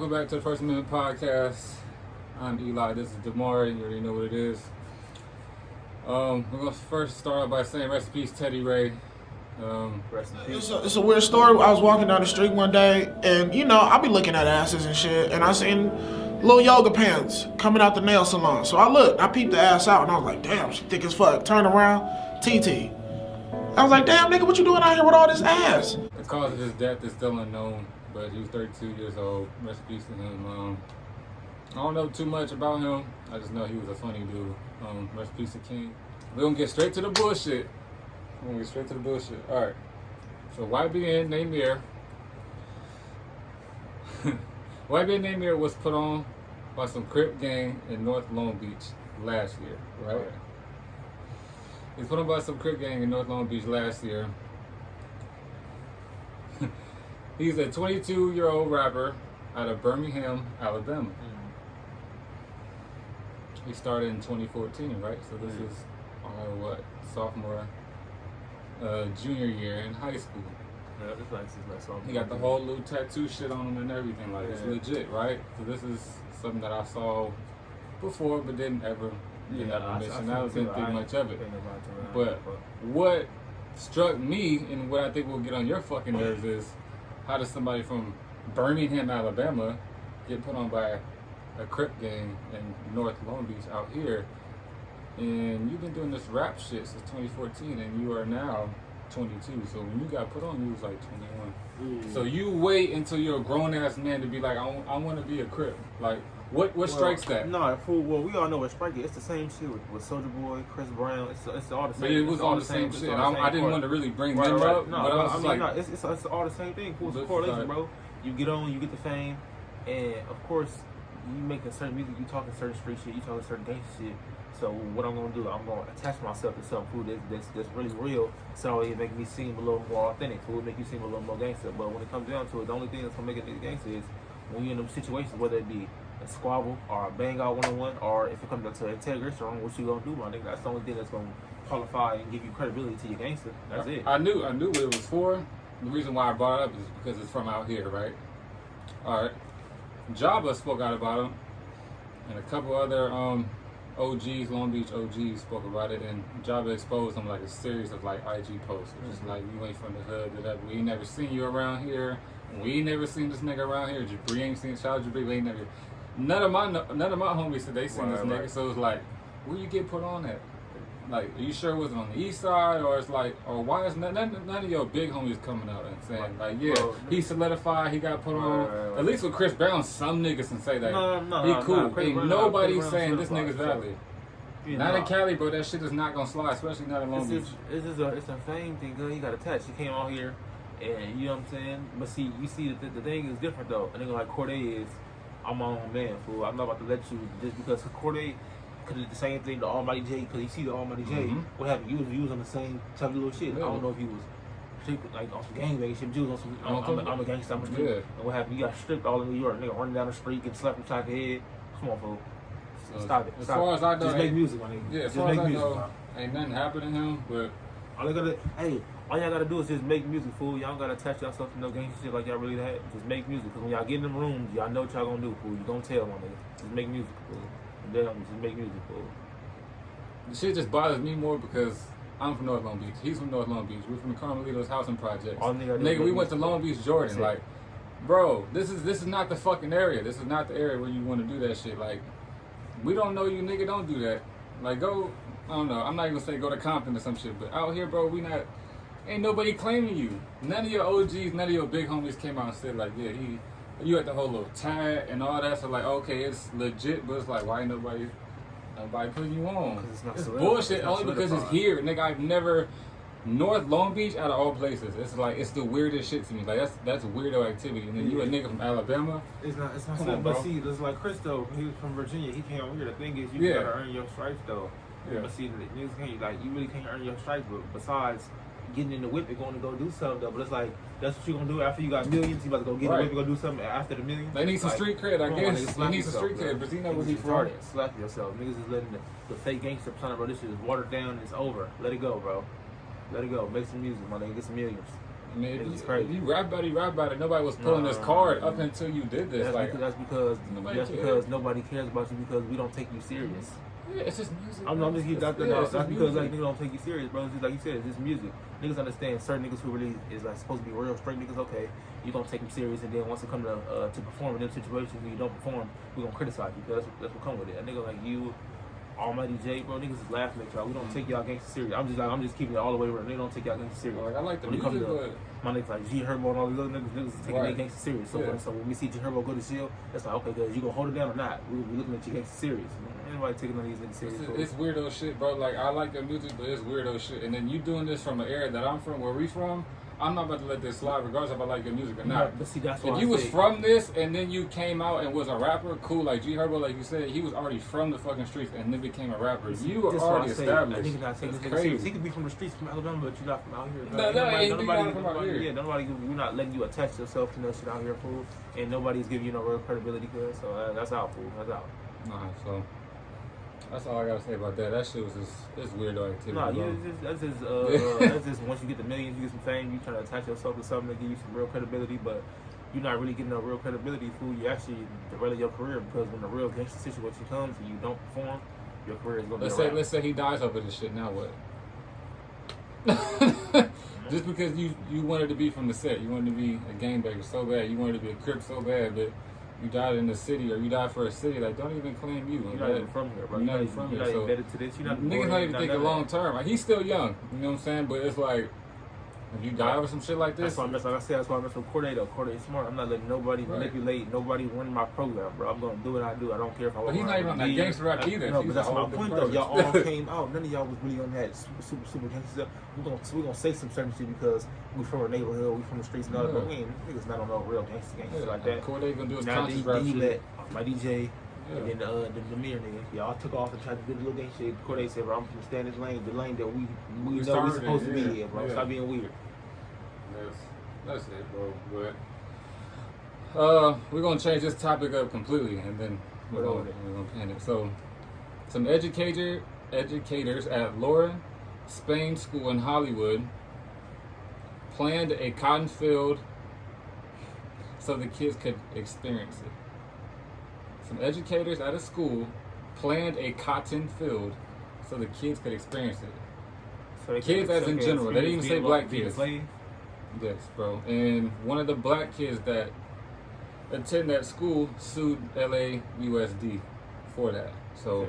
Welcome back to the First Amendment Podcast. I'm Eli. This is Damari. You already know what it is. We're going to first start out by saying rest in peace, Teddy Ray. It's a weird story. I was walking down the street one day, and you know, I be looking at asses and shit, and I seen little yoga pants coming out the nail salon. So I looked, I peeped the ass out, and I was like, damn, she thick as fuck. Turn around, TT. I was like, damn, nigga, what you doing out here with all this ass? The cause of his death is still unknown, but he was 32 years old. Rest in peace to him. I don't know too much about him. I just know he was a funny dude. Rest in peace to King. We're going to get straight to the bullshit. Alright. So YBN Nahmir. YBN Nahmir was put on by some Crip gang in North Long Beach last year, right? He was put on by some Crip gang in North Long Beach last year. He's a 22-year-old rapper out of Birmingham, Alabama. He started in 2014, right? So this is sophomore, junior year in high school. Yeah, this like He got the whole little tattoo shit on him and everything. Like, it's legit, right? So this is something that I saw before, but didn't ever mention. I didn't think much of it. But what struck me, and what I think will get on your fucking nerves, is how does somebody from Birmingham, Alabama, get put on by a Crip gang in North Long Beach out here? And you've been doing this rap shit since 2014, and you are now 22. So when you got put on, you was like 21. So you wait until you're a grown ass man to be like, I want to be a Crip. Like, what strikes that? No, well, we all know what strikes it. It's the same shit with Soulja Boy, Chris Brown. It's all the same. But it was all the same shit. I didn't want to really bring them up, no, but I was like, it's all the same thing. It's a correlation, bro. You get on, you get the fame, and of course, you making certain music, you talking certain street shit, you talking certain gangster shit. So what I'm gonna do, I'm gonna attach myself to some food that's really real, so it make me seem a little more authentic. Food make you seem a little more gangster. But when it comes down to it, the only thing that's gonna make it gangster is when you're in them situations, whether it be a squabble or a bang out one-on-one, or if it comes down to integrity, or what you gonna do, my nigga. That's the only thing that's gonna qualify and give you credibility to your gangster. That's it. I knew what it was for. The reason why I brought it up is because it's from out here, right? All right. Jabba spoke out about him, and a couple other OGs, Long Beach OGs, spoke about it, and Jabba exposed him like a series of like IG posts. Just like, you ain't from the hood, whatever. We ain't never seen you around here. We ain't never seen this nigga around here. Jabri ain't seen Shout Jabri. We ain't never. None of my homies said they seen this nigga. So it's like, where you get put on at? Like, are you sure it wasn't on the east side, or it's like, or why is none of your big homies coming out and saying like, yeah, he solidified, he got put on. At least with Chris Brown, some niggas can say that. He cool. Ain't nobody saying this nigga's valid. Not in Cali, bro. That shit is not gonna slide, especially not in Long Beach. It's a fame thing, cause he got attached. He came out here, and you know what I'm saying. But see, you see the thing is different though. A nigga like Corday is, I'm my own man, fool. I'm not about to let you just because Corday. Cause it's the same thing to Almighty J. Cause you see the Almighty J. What happened? You was on the same type of little shit. Yeah. I don't know if he was like on some gangbang shit. But you was on some. I'm a gangster. I'm a street. Yeah. And what happened? You got stripped all in New York. Nigga running down the street, getting slapped upside the head. Come on, fool. Stop it. As far as I know, just make music, my nigga. Yeah, as far as I know, ain't nothing happening to him. But all y'all gotta do is just make music, fool. Y'all gotta attach yourself to no gangster shit like y'all really had. Just make music. Cause when y'all get in them rooms, y'all know what y'all gonna do, fool. You don't tell, my nigga. Just make music, fool. And then just make music, fool. The shit just bothers me more because I'm from North Long Beach. He's from North Long Beach. We're from the Carmelitos housing projects. Nigga, we went to Long Beach, Jordan. Like, bro, this is not the fucking area. This is not the area where you want to do that shit. Like, we don't know you, nigga. Don't do that. Like, go. I don't know. I'm not even gonna say go to Compton or some shit. But out here, bro, ain't nobody claiming you. None of your OGs, none of your big homies came out and said like, yeah, you had the whole little tag and all that. So like, okay, it's legit, but it's like, why ain't nobody putting you on? It's bullshit only because it's here, nigga. I've never North Long Beach out of all places. It's like it's the weirdest shit to me. Like that's weirdo activity. And then you a nigga from Alabama. It's not something. But see, it's like Chris though. He was from Virginia. He came over here. The thing is, you gotta earn your stripes though. Yeah. But see, the niggas can't you really can't earn your stripes. But besides getting in the whip, you're going to go do something though. But it's like that's what you're gonna do after you got millions. You about to go get in the whip and go do something after the millions. They need some street cred, I guess. They need some street cred, but you know what he's from. Slap yourself. Niggas is letting the fake gangster persona, bro. This shit is watered down. It's over. Let it go, bro. Let it go. Make some music, my nigga. Get some millions. I mean, It's if crazy. you rap about it, nobody was pulling this card up until you did this. That's because nobody cares about you because we don't take you serious. Yeah, it's just music. I'm just that's music. because like niggas don't take you serious, bro. It's just like you said, it's just music. Niggas understand certain niggas who really is like supposed to be real straight niggas. Okay, you gonna take them serious, and then once it come to perform in them situations when you don't perform, we gonna criticize you. Because that's what come with it. A nigga like you, Almighty J, bro, niggas is laughing at y'all. We don't take y'all gangsta serious. I'm just keeping it all the way around. They don't take y'all gangsta serious. Like, I like the when music, it comes but to my niggas like G Herbo and all these other niggas is taking their gangsta serious. So, yeah. so when we see G Herbo go to jail, that's like, okay, guys, you gonna hold it down or not? We looking at you gangsta serious. Anybody taking none of these niggas serious? It's weirdo shit, bro. Like, I like the music, but it's weirdo shit. And then you doing this from an area that I'm from, where we from. I'm not about to let this slide, regardless if I like your music or not. But see, that's why if you was from this and then you came out and was a rapper, cool. Like G Herbo, like you said, he was already from the fucking streets and then became a rapper. You were already established. I think not taking this crazy. He could be from the streets from Alabama, but you're not from out here. Nobody, we're not letting you attach yourself to no shit out here, fool. And nobody's giving you no real credibility, cuz. So that's out, fool. That's out. Nah, so that's all I gotta say about that. That shit was just, it's weirdo activity. Nah, that's just once you get the millions, you get some fame, you trying to attach yourself to something that give you some real credibility, but you're not really getting no real credibility, fool. You actually derailing your career because when the real gangster situation comes and you don't perform, your career is gonna be Let's say he dies over this shit. Now what? Just because you wanted to be from the set, you wanted to be a gangbanger so bad, you wanted to be a Crip so bad, but you died in the city or you died for a city, like, don't even claim you. You're not even from here, bro. You're not even from here. So embedded to this. You're not niggas not even thinking long term. Like, he's still young, you know what I'm saying? But it's like, if you die over some shit like this, that's why I mess. Like I said, that's why I mess with Corday though. Corday's smart. I'm not letting nobody manipulate, nobody run my program, bro. I'm gonna do what I do. I don't care if I. But he's not even on that gangster rap either. No, but that's my point though. Y'all all came out. None of y'all was really on that super gangster stuff. We gonna say some certain shit because we from a neighborhood, we from the streets and all that. But we ain't niggas not on no real gangster like that. Corday gonna do his now conscious rap shit. My DJ. Yeah. And then the Nahmir nigga, y'all took off and tried to do the little gang shit. Corday said, bro, I'm gonna stay in this lane, the lane that we know we supposed to be in, bro. Stop being weird. That's it, bro. But we're gonna change this topic up completely, and then we're gonna pan it. So, some educators at Laura Spain School in Hollywood planned a cotton field so the kids could experience it. Some educators at a school planned a cotton field so the kids could experience it. So kids as in general. They didn't even say black kids. Yes, bro. And one of the black kids that attend that school sued LAUSD for that. So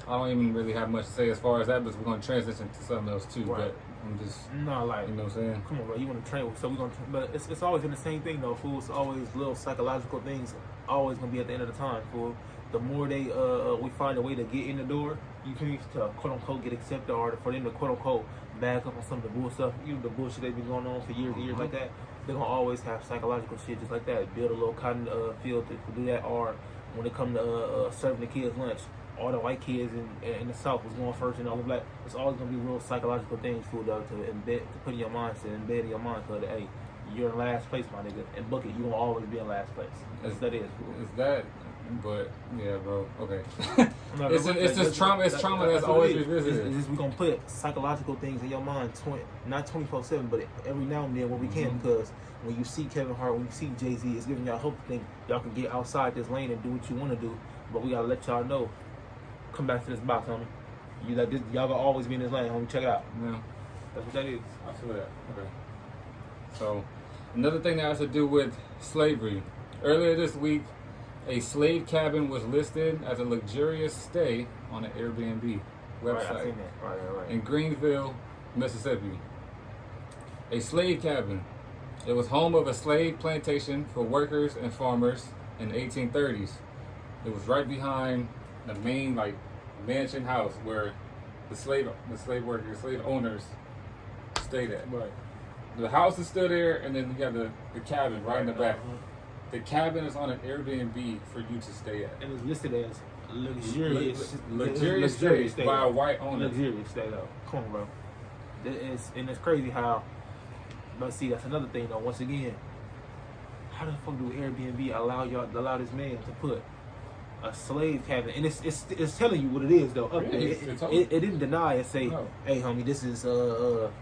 I don't even really have much to say as far as that, but we're going to transition to something else too. Right. But I'm just, you know what I'm saying? Come on, bro. You want to train, so we're going to, but it's always been the same thing though, fool. It's always little psychological things always going to be at the end of the time, fool. The more we find a way to get in the door, you can to quote unquote get accepted, or for them to quote unquote back up on some of the bull stuff, the bullshit they've been going on for years and years like that. They're gonna always have psychological shit just like that. Build a little cotton field to do that, or when it come to serving the kids lunch, all the white kids in the South was going first and all the black. It's always gonna be real psychological things, fool, though, to embed, to put in your mind, to embed in your mind, cause hey, you're in last place, my nigga, and bucket, you gonna always be in last place. That's that is. Fool. Is that? But yeah, bro. Okay. It's just trauma. It's trauma that's always revisited. It's just we gonna put psychological things in your mind, not 24/7, but every now and then when we can. Because when you see Kevin Hart, when you see Jay-Z, it's giving y'all hope to think y'all can get outside this lane and do what you want to do. But we gotta let y'all know. Come back to this box, homie. You like this? Y'all gonna always be in this lane, homie. Check it out. Yeah. That's what that is. I feel that. Okay. So another thing that has to do with slavery. Earlier this week, a slave cabin was listed as a luxurious stay on an Airbnb website in Greenville, Mississippi. A slave cabin. It was home of a slave plantation for workers and farmers in the 1830s. It was right behind the main mansion house where the slave owners stayed at. Right. The house is still there, and then you got the cabin right in the back. The cabin is on an Airbnb for you to stay at. And it's listed as luxurious stay by a white owner. Luxurious stay though. Come on, bro. It's crazy how. But see, that's another thing though. Once again, how the fuck do Airbnb allow this man to put a slave cabin, and it's telling you what it is though. Up there. It didn't deny and say, hey homie, this is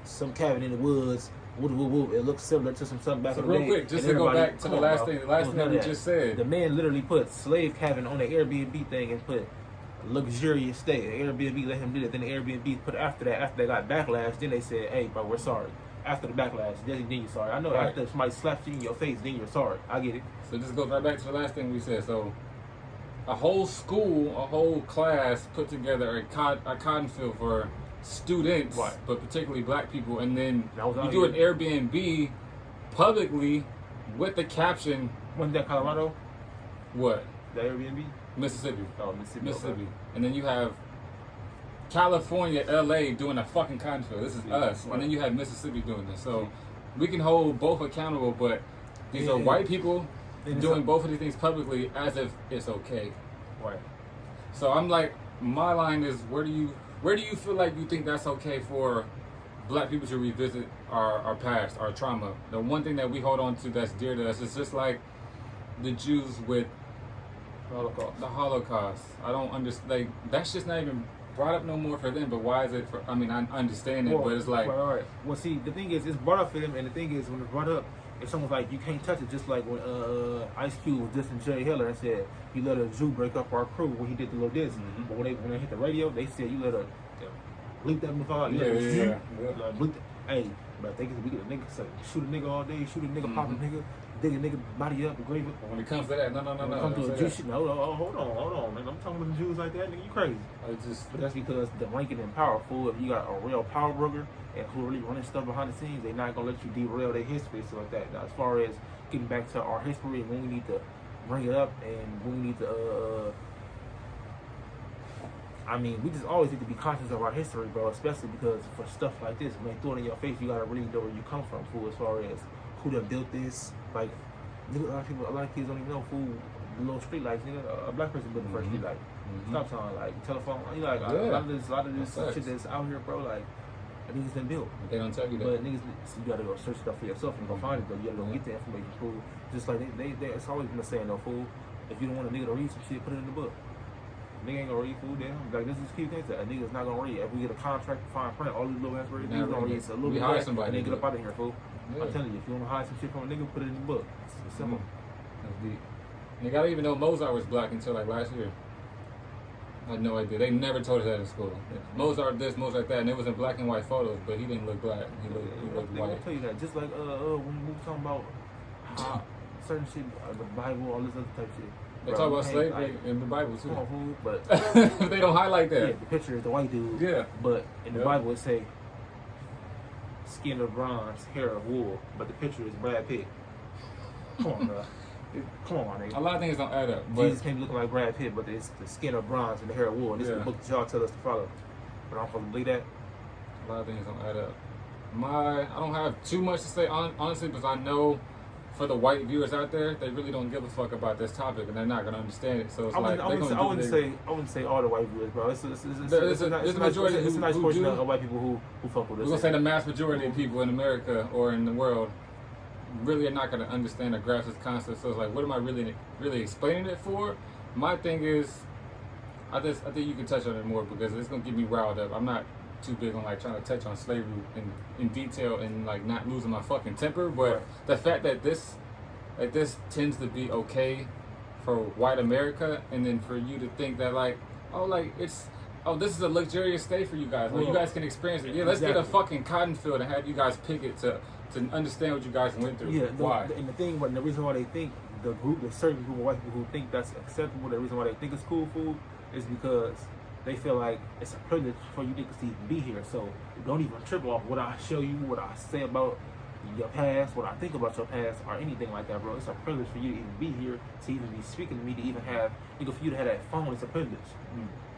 some cabin in the woods. Woo. It looks similar to something back in the day. Real quick, just to go back to the last thing that we just said. The man literally put slave cabin on the Airbnb thing and put luxurious stay. The Airbnb let him do it. Then the Airbnb put after they got backlash, then they said, hey bro, we're sorry. After the backlash, then you're sorry. I know after somebody slaps you in your face, then you're sorry. I get it. So this goes right back to the last thing we said. So a whole school, a whole class put together a cotton field for students, but particularly black people, and then you do an Airbnb publicly with the caption. Wasn't that Colorado? What? The Airbnb? Mississippi. Oh, Mississippi. Okay. And then you have California, LA doing a fucking cotton field. This is us. Right. And then you have Mississippi doing this. So we can hold both accountable, but these are white people doing both of these things publicly as if it's okay. Right. So I'm like, my line is, where do you feel like you think that's okay for black people to revisit our past, our trauma? The one thing that we hold on to that's dear to us is just like the Jews with the Holocaust. I don't understand. Like, that's just not even brought up no more for them. But why is it for? I mean, I understand it, but it's like. Right. Well, see, the thing is, it's brought up for them, and the thing is, when it's brought up, it's almost like you can't touch it. Just like when Ice Cube was dissing Jerry Heller and said you let a Jew break up our crew when he did the little diss. Mm-hmm. But when they hit the radio, they said you let a bleep that motherfucker out. Yeah. Bleep that. Hey, but I think we get a nigga say, shoot a nigga all day, shoot a nigga, pop a nigga, dig a nigga body up, engrave it. But when it comes to that, no. When it comes to a Jew shit, hold on, man. I'm talking about the Jews like that, nigga, you crazy. But that's because the ranking and powerful, if you got a real power broker and who really running stuff behind the scenes, they not gonna let you derail their history, stuff like that. Now, as far as getting back to our history and when we need to bring it up and when we need to, I mean, we just always need to be conscious of our history, bro, especially because for stuff like this, when they throw it in your face, you gotta really know where you come from, fool, as far as who done built this. Like, a lot of kids don't even know, fool, the little street lights, nigga, a black person built the first street light. Stop sign, like, telephone, you know, like, a lot of this shit that's out here, bro, like, niggas been built. They don't tell you that. But niggas, so you gotta go search stuff for yourself and go find it, though. You gotta go get the information, fool. Just like they it's always been a saying, though, fool, if you don't want a nigga to read some shit, put it in the book. Nigga ain't gonna read, fool, damn. Like, this is key things that a nigga's not gonna read. If we get a contract to fine print, all these little ass words, niggas gonna read a little bit of that, and then get up out of here, fool. Yeah. I'm telling you, if you wanna hide some shit from a nigga, put it in the book. It's simple. That's deep. And you gotta even know Mozart was black until like last year. I had no idea. They never told us that in school. Mozart this, Mozart that, and it was in black and white photos, but he didn't look black. He looked white. I'll tell you that. Just like when we were talking about how certain shit, the Bible, all this other type shit. They talk about slavery in the Bible too. Come on, fool, but they don't highlight that. Yeah, the picture is the white dude. Yeah. But in the Bible it say skin of bronze, hair of wool, but the picture is Brad Pitt. Come on, bro. Come on, nigga. A lot of things don't add up. Jesus can't look like Brad Pitt, but it's the skin of bronze and the hair of wool. And this is the book that y'all tell us to follow. But I'm supposed to believe that. A lot of things don't add up. I don't have too much to say, honestly, because I know for the white viewers out there, they really don't give a fuck about this topic, and they're not gonna understand it. So it's I wouldn't say all the white viewers, bro. It's a nice portion of white people who fuck with us. We're gonna say the mass majority of people in America or in the world really are not gonna understand or grasp this concept. So it's like, what am I really explaining it for? My thing is, I think you can touch on it more because it's gonna get me riled up. I'm not too big on like trying to touch on slavery in detail and like not losing my fucking temper, but the fact that this tends to be okay for white America, and then for you to think that this is a luxurious stay for you guys. Like, you guys can experience it. Yeah, let's get a fucking cotton field and have you guys pick it to understand what you guys went through. Yeah, why? And the reason why they think the certain group of white people who think that's acceptable, the reason why they think it's cool food is because they feel like it's a privilege for you niggas to even be here. So don't even trip off what I show you, what I say about your past, what I think about your past, or anything like that, bro. It's a privilege for you to even be here, to even be speaking to me, to even have, nigga, for you to have that phone, it's a privilege.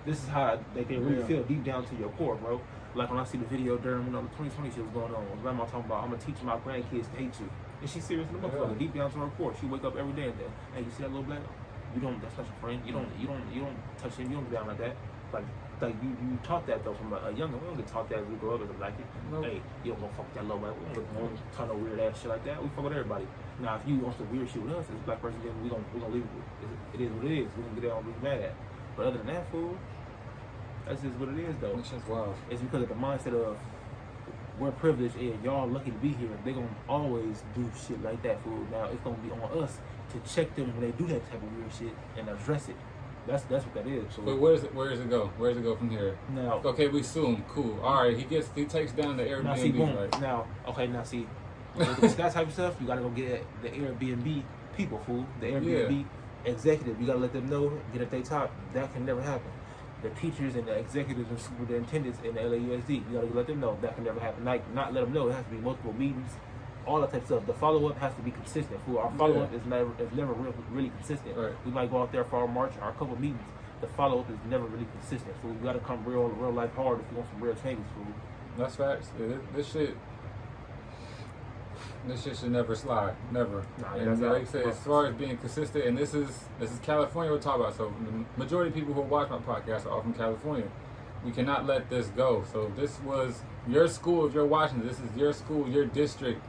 This is how they really feel deep down to your core, bro. Like when I see the video during when the 2020 shit was going on, when grandma talking about, I'm gonna teach my grandkids to hate you. And she's serious in the motherfucker, deep down to her core. She wake up every day and then, hey, you see that little black? That's not your friend. You don't touch him, you don't get down like that. like you taught that though from a young. We don't get taught that as we grow up as a black kid. Nope. Hey, you don't go fuck with that low man. We don't turn no weird ass shit like that. We fuck with everybody. Now if you want some weird shit with us as a black person, then we gonna leave it. It is what it is. We gonna get it on be mad at. But other than that, fool, that's just what it is though. It's just wild. It's because of the mindset of we're privileged and y'all lucky to be here. They gonna always do shit like that, fool. Now it's gonna be on us to check them when they do that type of weird shit and address it. That's what that is. So But where does it go? Where does it go from here? now, Okay, we sue him. Cool. All right, he takes down the Airbnb. now see, boom. Right? Now see, with that type of stuff, you gotta go get the Airbnb people, fool. The Airbnb executive, you gotta let them know, get at their top. That can never happen. The teachers and the executives and superintendents in the LAUSD, you gotta let them know that can never happen. Like, not let them know. It has to be multiple meetings, all that type of stuff. The follow up has to be consistent. Fool. Our follow up is never really consistent. Right. We might go out there for our march, our couple meetings. The follow up is never really consistent. Fool. We gotta come real life hard if you want some real changes. Fool. That's facts. This shit should never slide, never. Nah, And like I said, as far as being consistent, and this is California we're talking about. So the majority of people who watch my podcast are all from California. We cannot let this go. So this was your school. If you're watching this is your school, your district,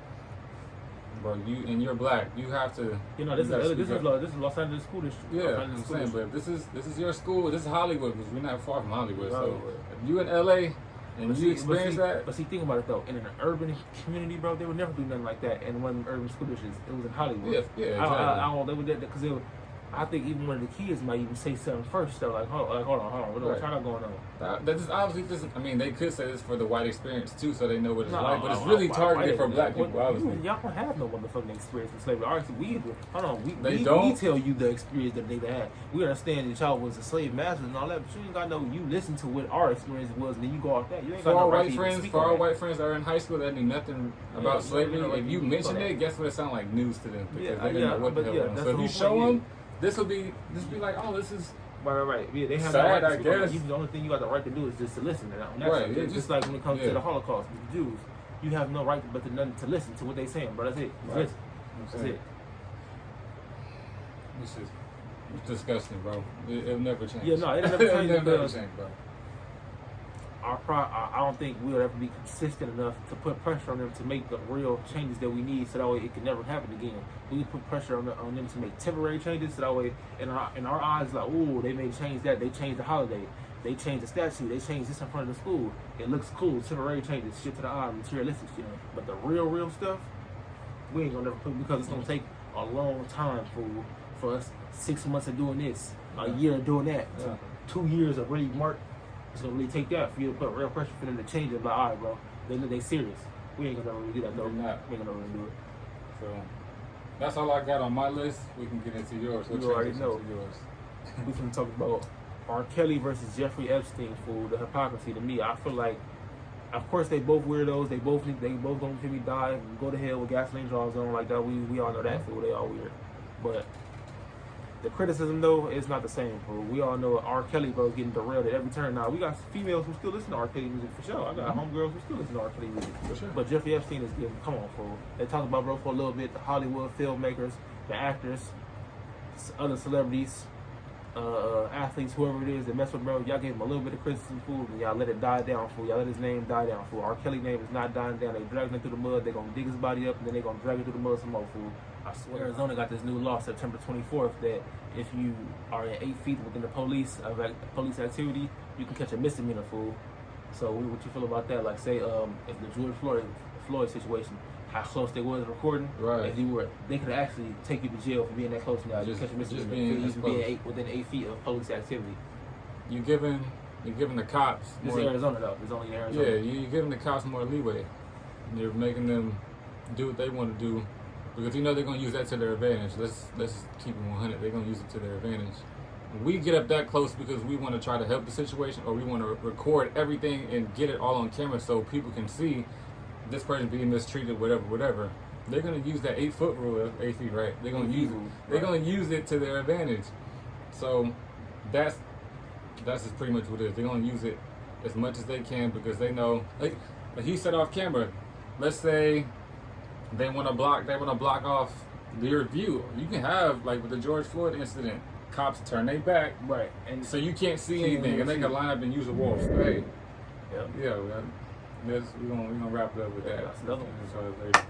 bro. And you're black. You have to. You know, this is Los Angeles School District. Yeah, I'm saying, but this is your school. This is Hollywood because we're not far from Hollywood. So if you in LA. And you experience that? But see, think about it though. In an urban community, bro, they would never do nothing like that. In one of them urban school districts, it was in Hollywood. Yeah, exactly. They would because I think even one of the kids might even say something first. They're like, hold on, what's going on? That is obviously I mean, they could say this for the white experience too, so they know what it's like. But it's No, really targeted for black people, y'all obviously. don't have no motherfucking experience with slavery. Honestly, we don't. tell you the experience that they had. We understand that y'all was a slave master and all that, but you ain't got no. You listen to what our experience was, and then you go off that. You ain't For got our no right white to friends, speak for on our that. white friends that are in high school that knew nothing about slavery, like, if you mention it, guess what? It sounds like news to them because they didn't know what the hell. that's So if the you whole show point, them, this will be like, oh, this is. Right. Yeah, they have Sad, the right to I speak on guess. it. The only thing you got the right to do is just to listen. And that's Right, it. Just like when it comes to the Holocaust with the Jews, you have no right but to listen to what they saying, bro. That's it. Right. Listen. That's it. This is disgusting, bro. It'll never change. Yeah, no, it'll never change. It'll never because change, bro. I don't think we'll ever be consistent enough to put pressure on them to make the real changes that we need, so that way it can never happen again. We put pressure on them to make temporary changes, so that way in our eyes, like, ooh, they may change that. They changed the holiday. They changed the statue. They changed this in front of the school. It looks cool. Temporary changes, shit to the eye, materialistic shit. But the real stuff, we ain't gonna never put, because it's gonna take a long time for us. 6 months of doing this, a year of doing that, 2 years of really work. It's gonna really take that for you to put real pressure for them to change it. Like, all right, bro, they serious. We ain't gonna really do that though. We're not. We ain't gonna really do it. So that's all I got on my list. We can get into yours. You already know. Into yours. We can talk about R.Kelly versus Jeffrey Epstein, for the hypocrisy. To me, I feel like, of course, they both weirdos. They both gonna feel me die and go to hell with gasoline draws on like that. We all know that, fool. They all weird, but. The criticism, though, is not the same, bro. We all know R. Kelly, bro, getting derailed at every turn. Now, we got females who still listen to R. Kelly music, for sure. I got homegirls who still listen to R. Kelly music. For sure. But Jeffrey Epstein is getting, come on, fool. They talk about, bro, for a little bit, the Hollywood filmmakers, the actors, other celebrities, athletes, whoever it is that mess with, bro. Y'all gave him a little bit of criticism, fool, and y'all let it die down, fool. Y'all let his name die down, fool. R. Kelly name is not dying down. They dragging him through the mud. They gonna dig his body up, and then they gonna drag him through the mud some more, fool. I swear, Arizona got this new law September 24th that if you are at 8 feet within the police activity, you can catch a misdemeanor, fool. So what you feel about that? Like, say if the George Floyd situation, how close they was recording, right? If they could actually take you to jail for being that close. Now you catch a misdemeanor for being within 8 feet of police activity. You're giving the cops. This is Arizona though. It's only in Arizona. Yeah, you're giving the cops more leeway. You're making them do what they want to do. Because you know they're gonna use that to their advantage. Let's keep it 100. They're gonna use it to their advantage. We get up that close because we want to try to help the situation, or we want to record everything and get it all on camera so people can see this person being mistreated, whatever. They're gonna use that 8 foot rule, 8 feet, right? They're gonna use it. They're gonna use it to their advantage. So that's just pretty much what it is. They're gonna use it as much as they can because they know. Like he said off camera. Let's say. They want to block off their view. You can have, like with the George Floyd incident, cops turn their back, Right. And so you can't see anything, and they can line up and use a wolf. So, hey, Yep. yeah, we're gonna wrap it up with that. That's another one. So later.